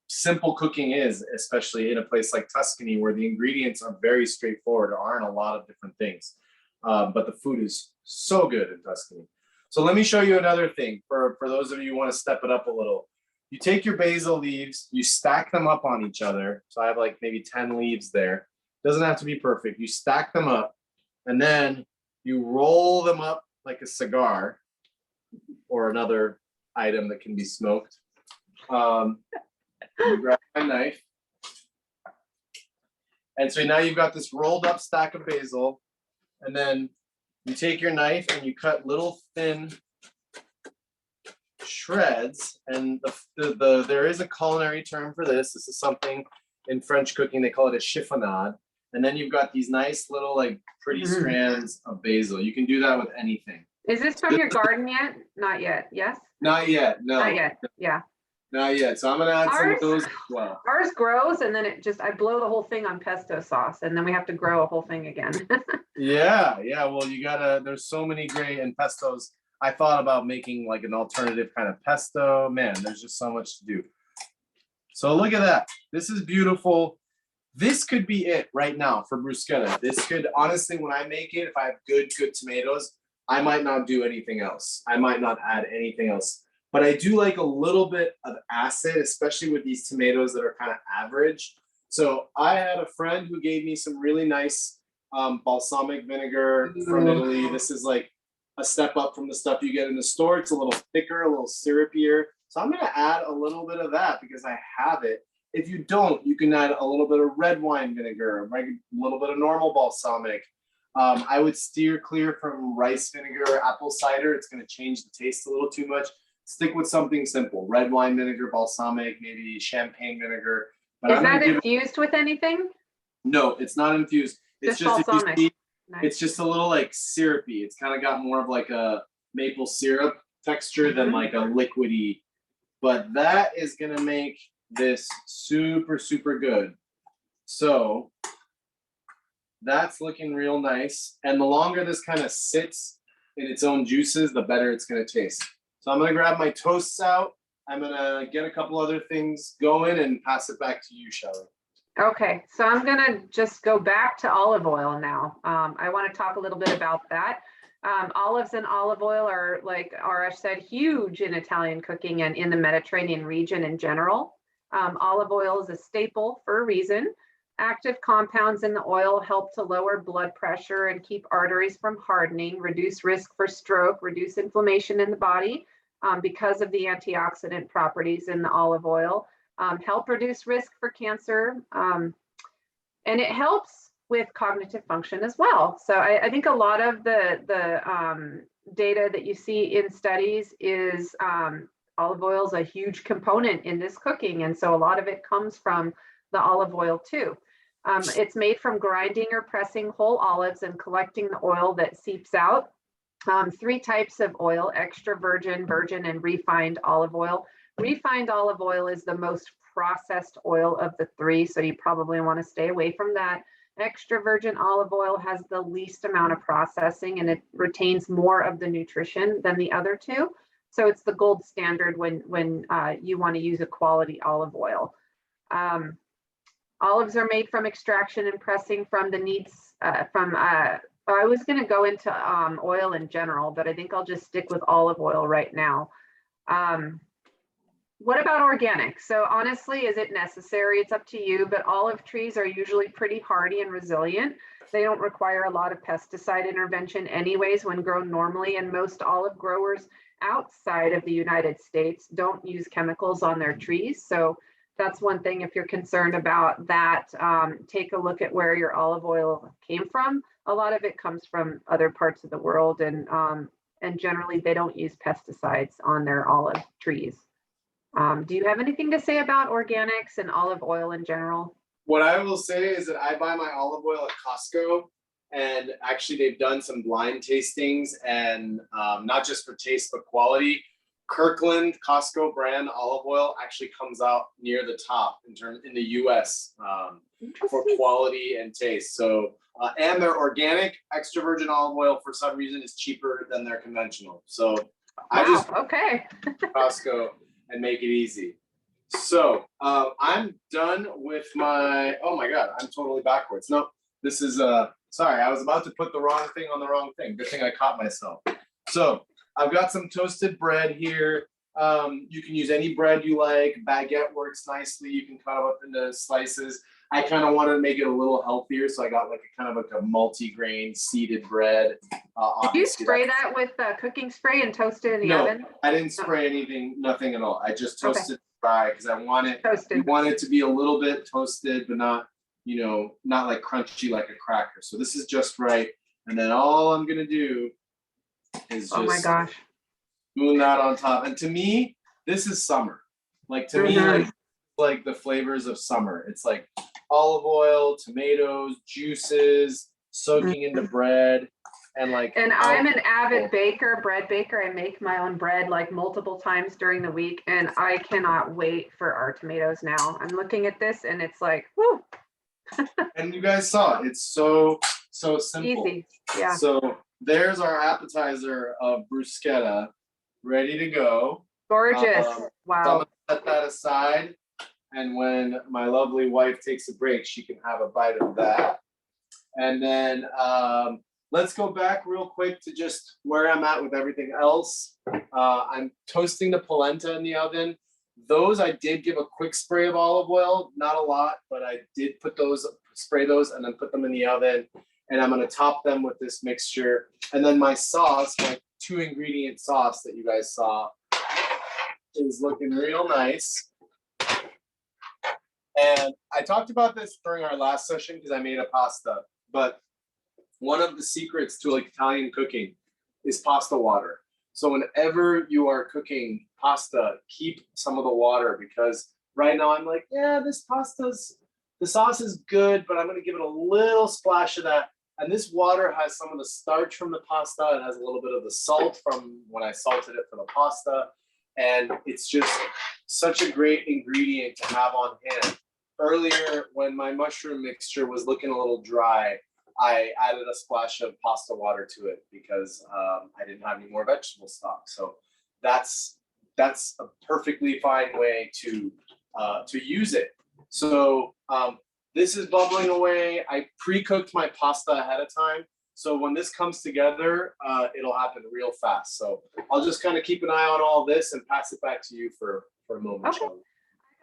simple cooking is, especially in a place like Tuscany where the ingredients are very straightforward. There aren't a lot of different things, but the food is so good in Tuscany. So let me show you another thing for those of you who want to step it up a little. You take your basil leaves, you stack them up on each other. So I have like maybe 10 leaves there. Doesn't have to be perfect. You stack them up and then you roll them up like a cigar or another item that can be smoked. You grab a knife. And so now you've got this rolled up stack of basil, and then you take your knife and you cut little thin shreds. And there is a culinary term for this. This is something in French cooking, they call it a chiffonade. And then you've got these nice little like pretty strands of basil. You can do that with anything. Is this from your garden yet? Not yet. Yes? Not yet. No. Not yet. Yeah. Not yet. So I'm going to add some of those as well. Ours grows, and then I blow the whole thing on pesto sauce, and then we have to grow a whole thing again. Yeah. Well, there's so many great, and pestos. I thought about making like an alternative kind of pesto. Man, there's just so much to do. So look at that. This is beautiful. This could be it right now for bruschetta. This could, honestly, when I make it, if I have good tomatoes, I might not do anything else. I might not add anything else. But I do like a little bit of acid, especially with these tomatoes that are kind of average. So I had a friend who gave me some really nice balsamic vinegar from Italy. This is like a step up from the stuff you get in the store. It's a little thicker, a little syrupier. So I'm gonna add a little bit of that because I have it. If you don't, you can add a little bit of red wine vinegar, a little bit of normal balsamic. I would steer clear from rice vinegar or apple cider. It's gonna change the taste a little too much. Stick with something simple, red wine vinegar, balsamic, maybe champagne vinegar. But is that infused with anything? No, it's not infused. It's just balsamic. Nice. It's just a little like syrupy. It's kind of got more of like a maple syrup texture than like a liquidy. But that is gonna make this super, super good. So that's looking real nice. And the longer this kind of sits in its own juices, the better it's gonna taste. So I'm gonna grab my toasts out. I'm gonna get a couple other things going and pass it back to you, Shelley. Okay, so I'm gonna just go back to olive oil now. I want to talk a little bit about that. Olives and olive oil are, like Arash said, huge in Italian cooking and in the Mediterranean region in general. Olive oil is a staple for a reason. Active compounds in the oil help to lower blood pressure and keep arteries from hardening, reduce risk for stroke, reduce inflammation in the body because of the antioxidant properties in the olive oil. Help reduce risk for cancer, and it helps with cognitive function as well. So I think a lot of the data that you see in studies is olive oil is a huge component in this cooking, and so a lot of it comes from the olive oil too. It's made from grinding or pressing whole olives and collecting the oil that seeps out. 3 types of oil: extra virgin, virgin, and refined olive oil. Refined olive oil is the most processed oil of the 3, so you probably want to stay away from that. Extra virgin olive oil has the least amount of processing and it retains more of the nutrition than the other 2. So it's the gold standard when you want to use a quality olive oil. Olives are made from extraction and pressing from the needs I was going to go into oil in general, but I think I'll just stick with olive oil right now. What about organic? So honestly, is it necessary? It's up to you, but olive trees are usually pretty hardy and resilient. They don't require a lot of pesticide intervention anyways when grown normally, and most olive growers outside of the United States don't use chemicals on their trees. So that's one thing. If you're concerned about that, take a look at where your olive oil came from. A lot of it comes from other parts of the world, and generally they don't use pesticides on their olive trees. Do you have anything to say about organics and olive oil in general? What I will say is that I buy my olive oil at Costco, and actually they've done some blind tastings, and not just for taste but quality. Kirkland Costco brand olive oil actually comes out near the top in the US for quality and taste. So and their organic extra virgin olive oil for some reason is cheaper than their conventional. So I just Costco and make it easy. So I'm done with my, oh my God, I'm totally backwards. No, this is, sorry, I was about to put the wrong thing on the wrong thing. Good thing I caught myself. So I've got some toasted bread here. You can use any bread you like. Baguette works nicely. You can cut it up into slices. I kind of wanted to make it a little healthier, so I got like a kind of like a multi-grain seeded bread. Did you spray that with cooking spray and toast it in the oven? No, I didn't spray anything, nothing at all. I just toasted dry because I want it to be a little bit toasted, but not, you know, not like crunchy like a cracker. So this is just right. And then all I'm gonna do is just spoon that on top. And to me, this is summer. Like to me, like the flavors of summer. It's like olive oil, tomatoes, juices, soaking into bread, and like. And I'm an avid baker, bread baker. I make my own bread like multiple times during the week, and I cannot wait for our tomatoes now. I'm looking at this and it's like, whoo. And you guys saw it. It's so simple. Easy. Yeah. So there's our appetizer of bruschetta, ready to go. Gorgeous. Wow. So I'm gonna set that aside. And when my lovely wife takes a break, she can have a bite of that. And then let's go back real quick to just where I'm at with everything else. I'm toasting the polenta in the oven. Those I did give a quick spray of olive oil, not a lot, but I did spray those and then put them in the oven. And I'm gonna top them with this mixture. And then my sauce, my 2-ingredient sauce that you guys saw, is looking real nice. And I talked about this during our last session because I made a pasta, but one of the secrets to like Italian cooking is pasta water. So whenever you are cooking pasta, keep some of the water, because right now I'm like, yeah, the sauce is good, but I'm gonna give it a little splash of that. And this water has some of the starch from the pasta. It has a little bit of the salt from when I salted it for the pasta. And it's just such a great ingredient to have on hand. Earlier, when my mushroom mixture was looking a little dry, I added a splash of pasta water to it because I didn't have any more vegetable stock. So that's a perfectly fine way to use it. So this is bubbling away. I pre-cooked my pasta ahead of time. So when this comes together, it'll happen real fast. So I'll just kind of keep an eye on all this and pass it back to you for a moment. Okay.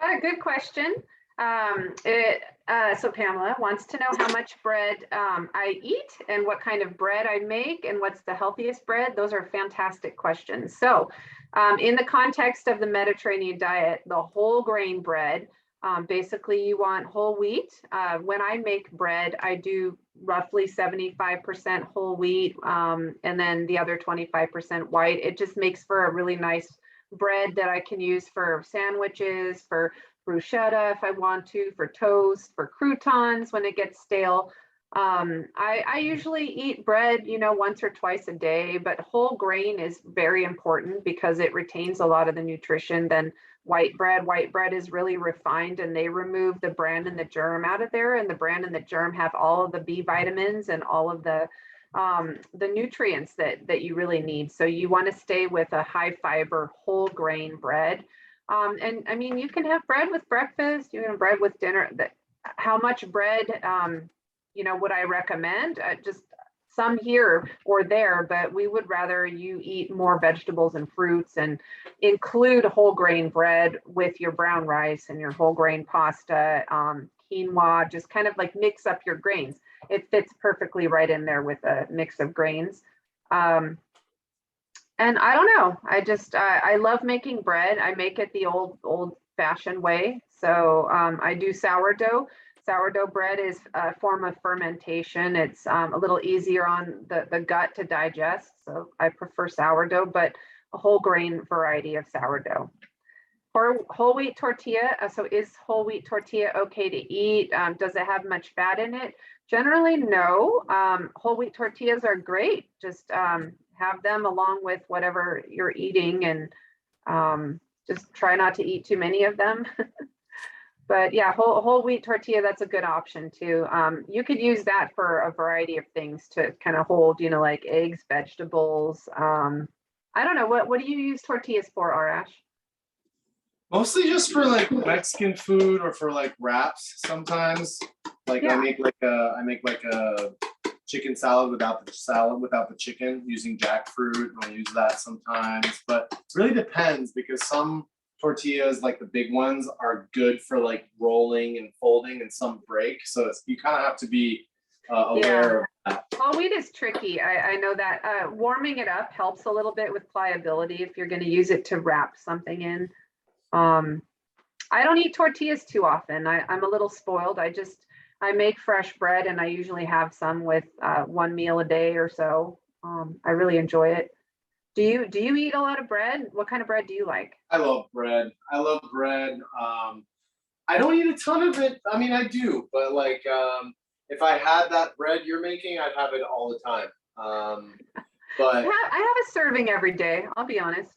I got a good question. So Pamela wants to know how much bread I eat and what kind of bread I make and what's the healthiest bread. Those are fantastic questions. So in the context of the Mediterranean diet, the whole grain bread, basically you want whole wheat. When I make bread, I do roughly 75% whole wheat and then the other 25% white. It just makes for a really nice bread that I can use for sandwiches, for bruschetta if I want to, for toast, for croutons when it gets stale. I usually eat bread, once or twice a day, but whole grain is very important because it retains a lot of the nutrition than white bread. White bread is really refined and they remove the bran and the germ out of there, and the bran and the germ have all of the B vitamins and all of the nutrients that you really need. So you want to stay with a high fiber whole grain bread. And I mean, you can have bread with breakfast, you can have bread with dinner. How much bread, would I recommend? Just some here or there, but we would rather you eat more vegetables and fruits and include whole grain bread with your brown rice and your whole grain pasta, quinoa, just kind of like mix up your grains. It fits perfectly right in there with a mix of grains. And I don't know, I love making bread. I make it the old fashioned way. So I do sourdough. Sourdough bread is a form of fermentation. It's a little easier on the gut to digest. So I prefer sourdough, but a whole grain variety of sourdough. Or whole wheat tortilla. So is whole wheat tortilla okay to eat? Does it have much fat in it? Generally, no. Whole wheat tortillas are great. Just have them along with whatever you're eating, and just try not to eat too many of them. But yeah, whole wheat tortilla, that's a good option too. You could use that for a variety of things to kind of hold, like eggs, vegetables. I don't know, what do you use tortillas for, Arash? Mostly just for like Mexican food or for like wraps sometimes. Like yeah. I make like a chicken salad without the chicken, using jackfruit, and I'll use that sometimes. But it really depends, because some tortillas, like the big ones, are good for like rolling and folding, and some break. So you kind of have to be aware of that. Whole wheat is tricky. I know that. Warming it up helps a little bit with pliability if you're going to use it to wrap something in. I don't eat tortillas too often. I'm a little spoiled. I make fresh bread, and I usually have some with one meal a day or so. I really enjoy it. Do you eat a lot of bread? What kind of bread do you like? I love bread. I don't eat a ton of it. I mean, I do, but like if I had that bread you're making, I'd have it all the time. But I have a serving every day, I'll be honest.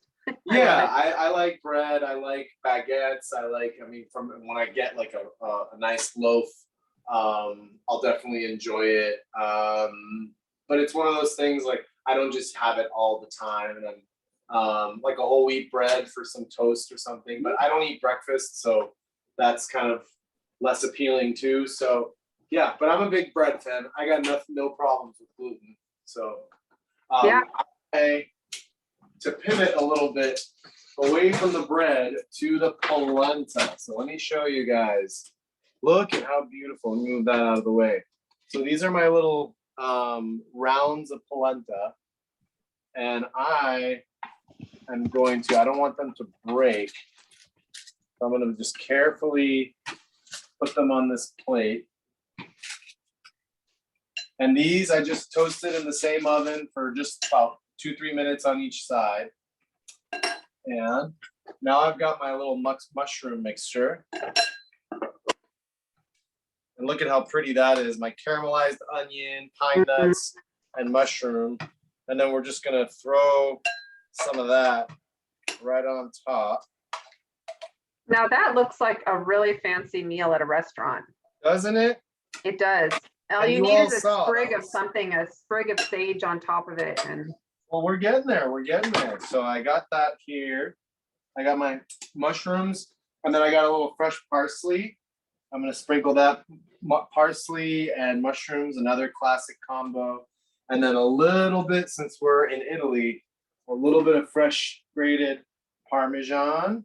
Yeah, I like bread. I like baguettes. From when I get like a nice loaf, I'll definitely enjoy it. But it's one of those things, like I don't just have it all the time. And then like a whole wheat bread for some toast or something. But I don't eat breakfast, so that's kind of less appealing too. So yeah, but I'm a big bread fan. I got no problems with gluten. So Yeah. to pivot a little bit away from the bread to the polenta. So let me show you guys. Look at how beautiful. Let me move that out of the way. So these are my little rounds of polenta. And I don't want them to break. So I'm going to just carefully put them on this plate. And these I just toasted in the same oven for just about 2-3 minutes on each side. And now I've got my little mushroom mixture. And look at how pretty that is. My caramelized onion, pine nuts, and mushroom. And then we're just gonna throw some of that right on top. Now that looks like a really fancy meal at a restaurant. Doesn't it? It does. All And you you need all is a saw sprig of those. something, a sprig of sage on top of it. And Well, we're getting there. We're getting there. So I got that here. I got my mushrooms, and then I got a little fresh parsley. I'm gonna sprinkle that parsley and mushrooms, another classic combo. And then a little bit, since we're in Italy, a little bit of fresh grated Parmesan.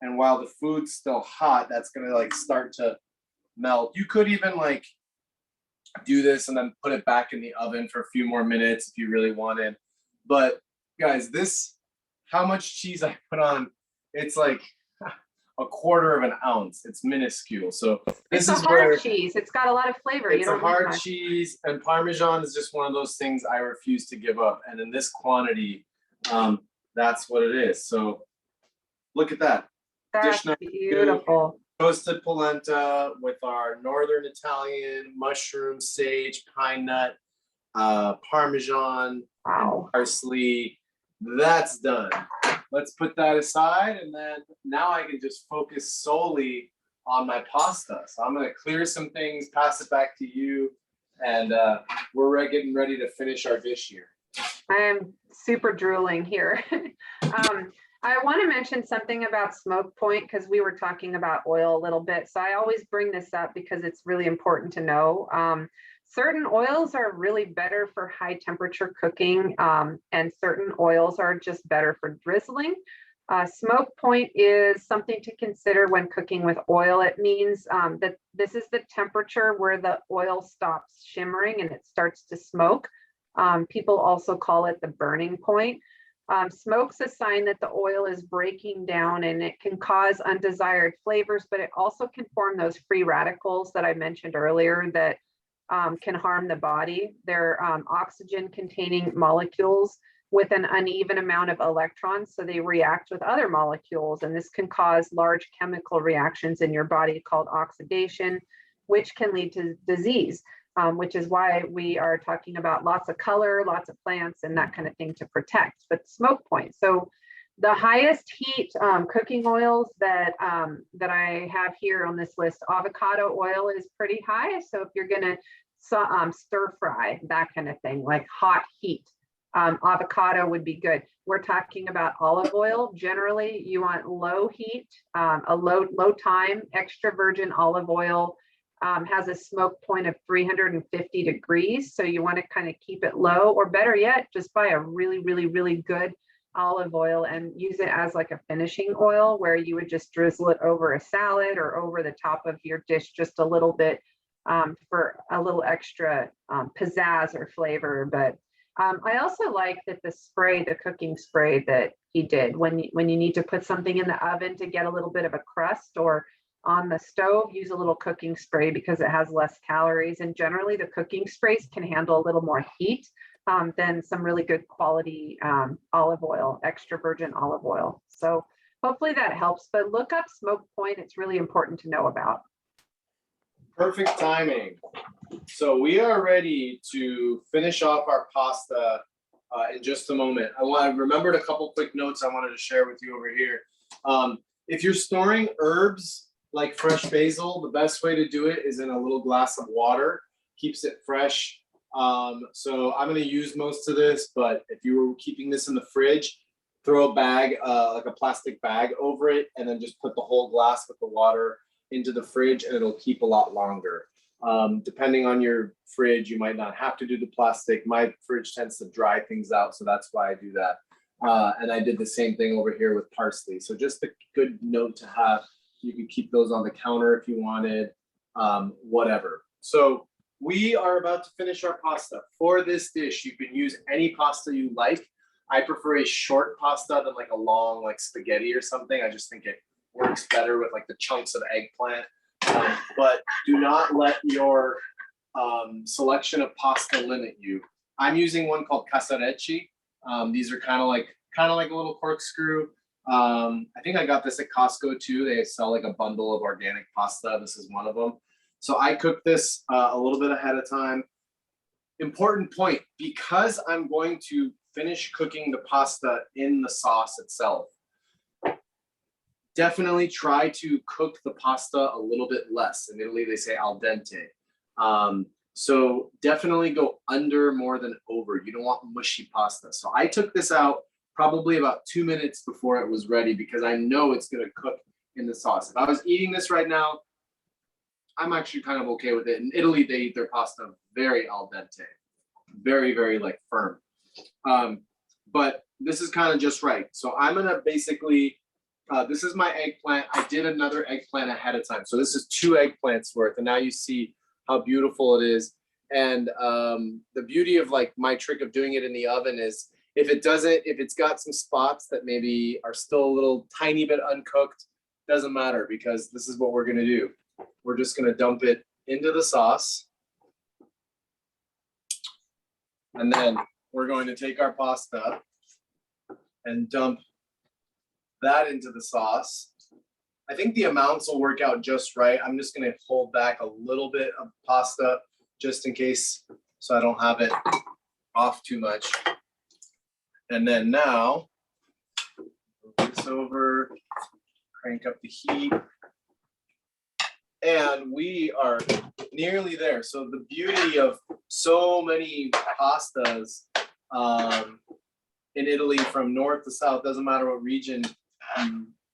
And while the food's still hot, that's gonna like start to melt. You could even like do this and then put it back in the oven for a few more minutes if you really wanted. But guys, how much cheese I put on, it's like a quarter of an ounce. It's minuscule. So it's this a is hard where cheese. It's got a lot of flavor. it's You don't a hard need much. cheese, and Parmesan is just one of those things I refuse to give up. And in this quantity, that's what it is. So look at that. That's dish number beautiful. Toasted polenta with our Northern Italian mushroom, sage, pine nut, Parmesan, Wow. parsley. That's done. Let's put that aside, and then now I can just focus solely on my pasta. So I'm gonna clear some things, pass it back to you, and we're getting ready to finish our dish here. I am super drooling here. I want to mention something about smoke point because we were talking about oil a little bit. So I always bring this up because it's really important to know. Certain oils are really better for high temperature cooking, and certain oils are just better for drizzling. Smoke point is something to consider when cooking with oil. It means that this is the temperature where the oil stops shimmering and it starts to smoke. People also call it the burning point. Smoke's a sign that the oil is breaking down, and it can cause undesired flavors, but it also can form those free radicals that I mentioned earlier that can harm the body. They're oxygen containing molecules with an uneven amount of electrons, so they react with other molecules, and this can cause large chemical reactions in your body called oxidation, which can lead to disease. Which is why we are talking about lots of color, lots of plants, and that kind of thing to protect. But smoke point. So the highest heat cooking oils that I have here on this list, avocado oil is pretty high. So if you're gonna stir fry, that kind of thing, like hot heat, avocado would be good. We're talking about olive oil. Generally, you want low heat, a low time, extra virgin olive oil. Has a smoke point of 350 degrees. So you want to kind of keep it low, or better yet, just buy a really, really, really good olive oil and use it as like a finishing oil where you would just drizzle it over a salad or over the top of your dish just a little bit for a little extra pizzazz or flavor. But I also like that the cooking spray that he did when you need to put something in the oven to get a little bit of a crust, or on the stove, use a little cooking spray because it has less calories. And generally the cooking sprays can handle a little more heat than some really good quality olive oil, extra virgin olive oil. So hopefully that helps, but look up smoke point. It's really important to know about. Perfect timing. So we are ready to finish off our pasta in just a moment. I remembered a couple quick notes I wanted to share with you over here. If you're storing herbs, like fresh basil, the best way to do it is in a little glass of water. Keeps it fresh. So I'm going to use most of this, but if you were keeping this in the fridge, throw a bag, like a plastic bag over it, and then just put the whole glass with the water into the fridge, and it'll keep a lot longer. Depending on your fridge, you might not have to do the plastic. My fridge tends to dry things out, so that's why I do that. And I did the same thing over here with parsley. So just a good note to have. You could keep those on the counter if you wanted, whatever. So we are about to finish our pasta. For this dish, you can use any pasta you like. I prefer a short pasta than like a long like spaghetti or something. I just think it works better with like the chunks of eggplant. But do not let your selection of pasta limit you. I'm using one called casarecci. These are kind of like a little corkscrew. I think I got this at Costco too. They sell like a bundle of organic pasta. This is one of them. So I cooked this a little bit ahead of time. Important point, because I'm going to finish cooking the pasta in the sauce itself, definitely try to cook the pasta a little bit less. In Italy, they say al dente. So definitely go under more than over. You don't want mushy pasta. So I took this out probably about 2 minutes before it was ready because I know it's going to cook in the sauce. If I was eating this right now, I'm actually kind of okay with it. In Italy, they eat their pasta very al dente, very, very like firm. But this is kind of just right. So I'm going to basically, this is my eggplant. I did another eggplant ahead of time. So this is 2 eggplants worth. And now you see how beautiful it is. And the beauty of like my trick of doing it in the oven is if it's got some spots that maybe are still a little tiny bit uncooked, doesn't matter because this is what we're going to do. We're just going to dump it into the sauce. And then we're going to take our pasta and dump that into the sauce. I think the amounts will work out just right. I'm just going to hold back a little bit of pasta just in case so I don't have it off too much. And then now, move this over, crank up the heat. And we are nearly there. So the beauty of so many pastas in Italy from north to south, doesn't matter what region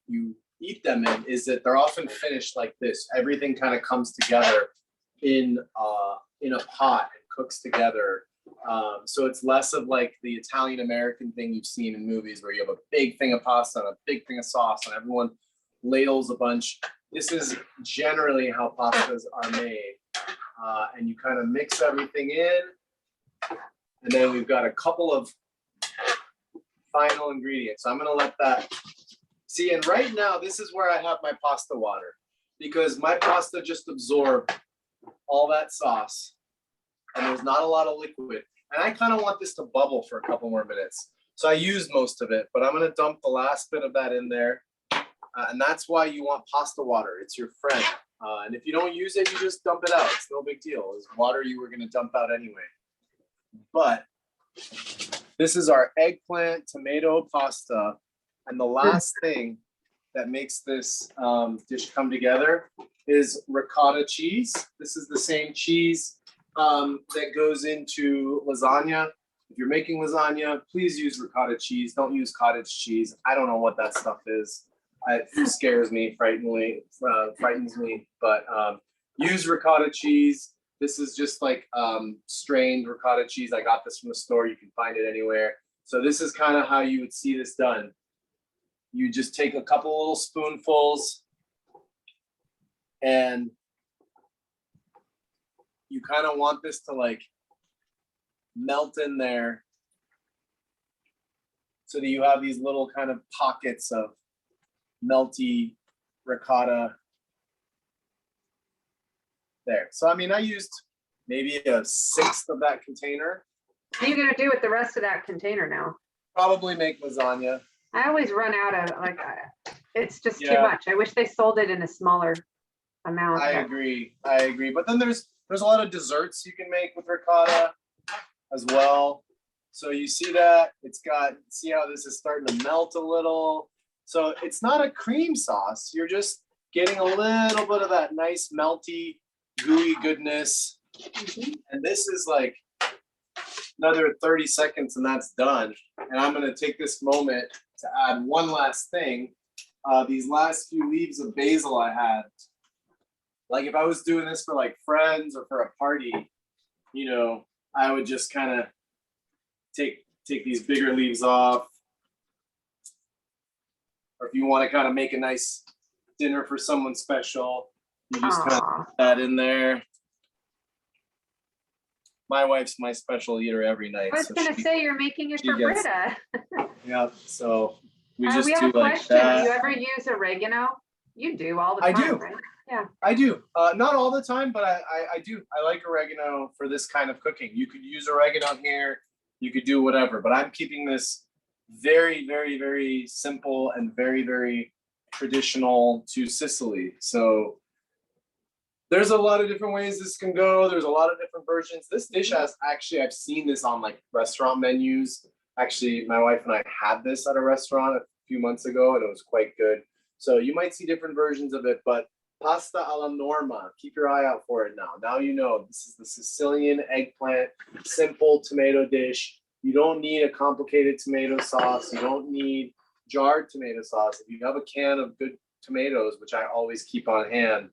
you eat them in, is that they're often finished like this. Everything kind of comes together in a pot and cooks together. So it's less of like the Italian American thing you've seen in movies where you have a big thing of pasta and a big thing of sauce and everyone ladles a bunch. This is generally how pastas are made. And you kind of mix everything in. And then we've got a couple of final ingredients. So I'm going to let that see. And right now, this is where I have my pasta water because my pasta just absorbed all that sauce and there's not a lot of liquid. And I kind of want this to bubble for a couple more minutes. So I used most of it, but I'm going to dump the last bit of that in there. And that's why you want pasta water. It's your friend. And if you don't use it, you just dump it out. It's no big deal. It's water you were going to dump out anyway. But this is our eggplant tomato pasta. And the last thing that makes this dish come together is ricotta cheese. This is the same cheese that goes into lasagna. If you're making lasagna, please use ricotta cheese. Don't use cottage cheese. I don't know what that stuff is. It scares me, frightens me, but use ricotta cheese. This is just like strained ricotta cheese. I got this from the store. You can find it anywhere. So this is kind of how you would see this done. You just take a couple little spoonfuls and you kind of want this to like melt in there so that you have these little kind of pockets of melty ricotta there. So I mean, I used maybe a 1/6 of that container. What are you gonna do with the rest of that container now? Probably make lasagna. I always run out of like, it's just too much. I wish they sold it in a smaller amount. I agree. But then there's a lot of desserts you can make with ricotta as well. So you see that see how this is starting to melt a little. So it's not a cream sauce. You're just getting a little bit of that nice melty, gooey goodness. And this is like another 30 seconds and that's done. And I'm going to take this moment to add one last thing. These last few leaves of basil I had Like if I was doing this for like friends or for a party, you know, I would just kind of take these bigger leaves off. Or if you want to kind of make a nice dinner for someone special, you just kind of put that in there. My wife's my special eater every night. I was going to say, you're making it for Britta. Yeah, so we we just have do a like question. that. Do you ever use oregano? You do all the time, I do. right? Yeah. I do. Not all the time, but I do. I like oregano for this kind of cooking. You could use oregano here. You could do whatever, but I'm keeping this very, very, very simple and very, very traditional to Sicily. So there's a lot of different ways this can go. There's a lot of different versions. This dish has actually, I've seen this on like restaurant menus. Actually, my wife and I had this at a restaurant a few months ago and it was quite good. So you might see different versions of it, but pasta alla Norma, keep your eye out for it now. Now you know, this is the Sicilian eggplant, simple tomato dish. You don't need a complicated tomato sauce. You don't need jarred tomato sauce. If you have a can of good tomatoes, which I always keep on hand,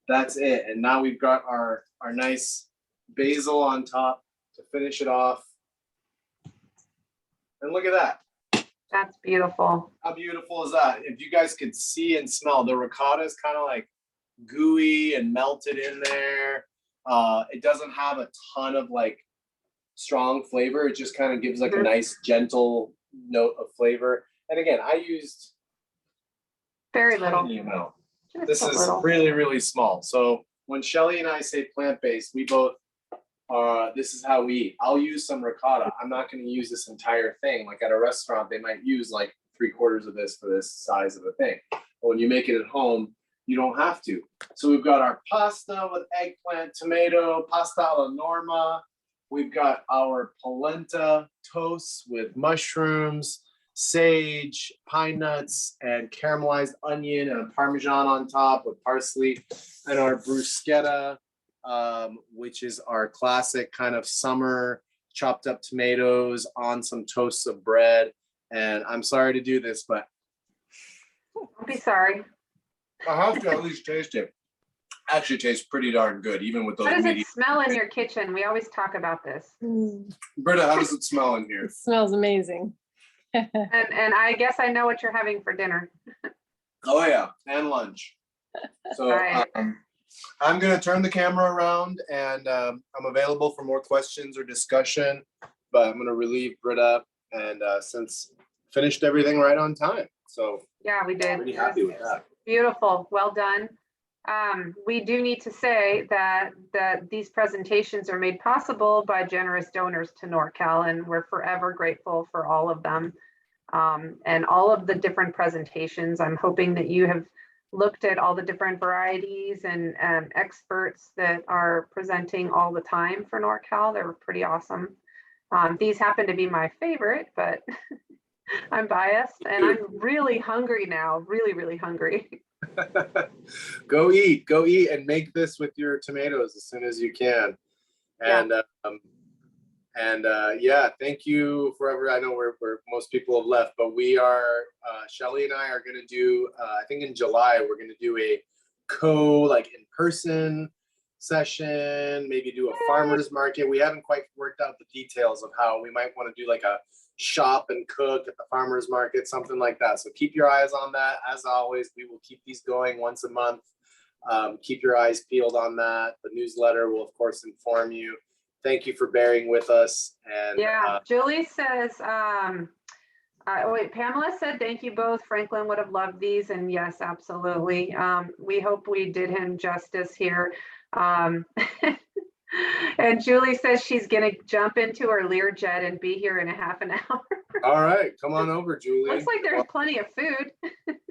that's it. And now we've got our nice basil on top to finish it off. And look at that. That's beautiful. How beautiful is that? If you guys could see and smell, the ricotta is kind of like gooey and melted in there. It doesn't have a ton of like strong flavor. It just kind of gives like a nice gentle note of flavor. And again, I used very little amount. Just this is little. really, really small. So when Shelley and I say plant-based, we both this is how we eat. I'll use some ricotta. I'm not going to use this entire thing. Like at a restaurant, they might use like 3/4 of this for this size of a thing. But when you make it at home, you don't have to. So we've got our pasta with eggplant, tomato, pasta alla Norma. We've got our polenta toast with mushrooms, sage, pine nuts, and caramelized onion and a Parmesan on top with parsley, and our bruschetta, which is our classic kind of summer chopped up tomatoes on some toasts of bread. And I'm sorry to do this, but Don't be sorry. I have to at least taste it. Actually tastes pretty darn good, even with those. How does it smell in your kitchen? We always talk about this. Britta, how does it smell in here? It smells amazing. And I guess I know what you're having for dinner. Oh yeah, and lunch. So Right. I'm gonna turn the camera around and I'm available for more questions or discussion, but I'm gonna relieve Britta and since finished everything right on time. So Yeah, we did. pretty happy with that. Beautiful. Well done. We do need to say that these presentations are made possible by generous donors to NorCal, and we're forever grateful for all of them. And all of the different presentations, I'm hoping that you have looked at all the different varieties and experts that are presenting all the time for NorCal. They're pretty awesome. These happen to be my favorite, but I'm biased and I'm really hungry now, really, really hungry. Go eat and make this with your tomatoes as soon as you can. And yeah, thank you forever. I know we're most people have left, but we are Shelley and I are going to do I think in July we're going to do a in-person session, maybe do a farmers market. We haven't quite worked out the details of how we might want to do like a shop and cook at the farmers market, something like that. So keep your eyes on that. As always, we will keep these going once a month. Keep your eyes peeled on that. The newsletter will of course inform you. Thank you for bearing with us. And yeah, Julie says, wait, Pamela said, thank you both. Franklin would have loved these. And yes, absolutely. We hope we did him justice here. And Julie says she's going to jump into her Learjet and be here in a half an hour. all right, come on over, Julie. Looks like there's plenty of food.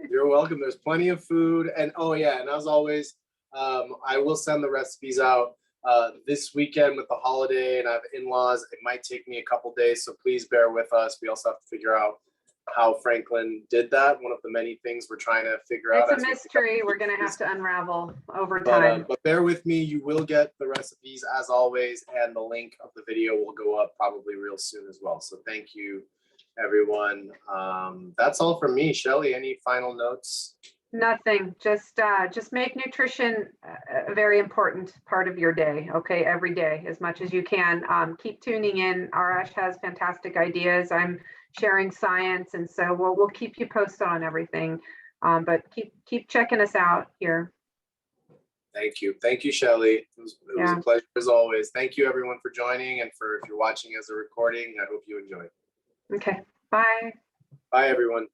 You're welcome. There's plenty of food. And oh yeah, and as always, I will send the recipes out this weekend with the holiday, and I have in-laws. It might take me a couple days, so please bear with us. We also have to figure out how Franklin did that. One of the many things we're trying to figure out. It's a mystery we're going to have to unravel over time. But bear with me. You will get the recipes as always, and the link of the video will go up probably real soon as well. So thank you, everyone. That's all from me. Shelley, any final notes? Nothing. Just make nutrition a very important part of your day. Okay, every day as much as you can. Keep tuning in. Arash has fantastic ideas. I'm sharing science, and so we'll keep you posted on everything. But keep checking us out here. Thank you, Shelley. It was Yeah. a pleasure as always. Thank you everyone for joining, and for if you're watching as a recording, I hope you enjoyed. Okay. Bye. Bye everyone.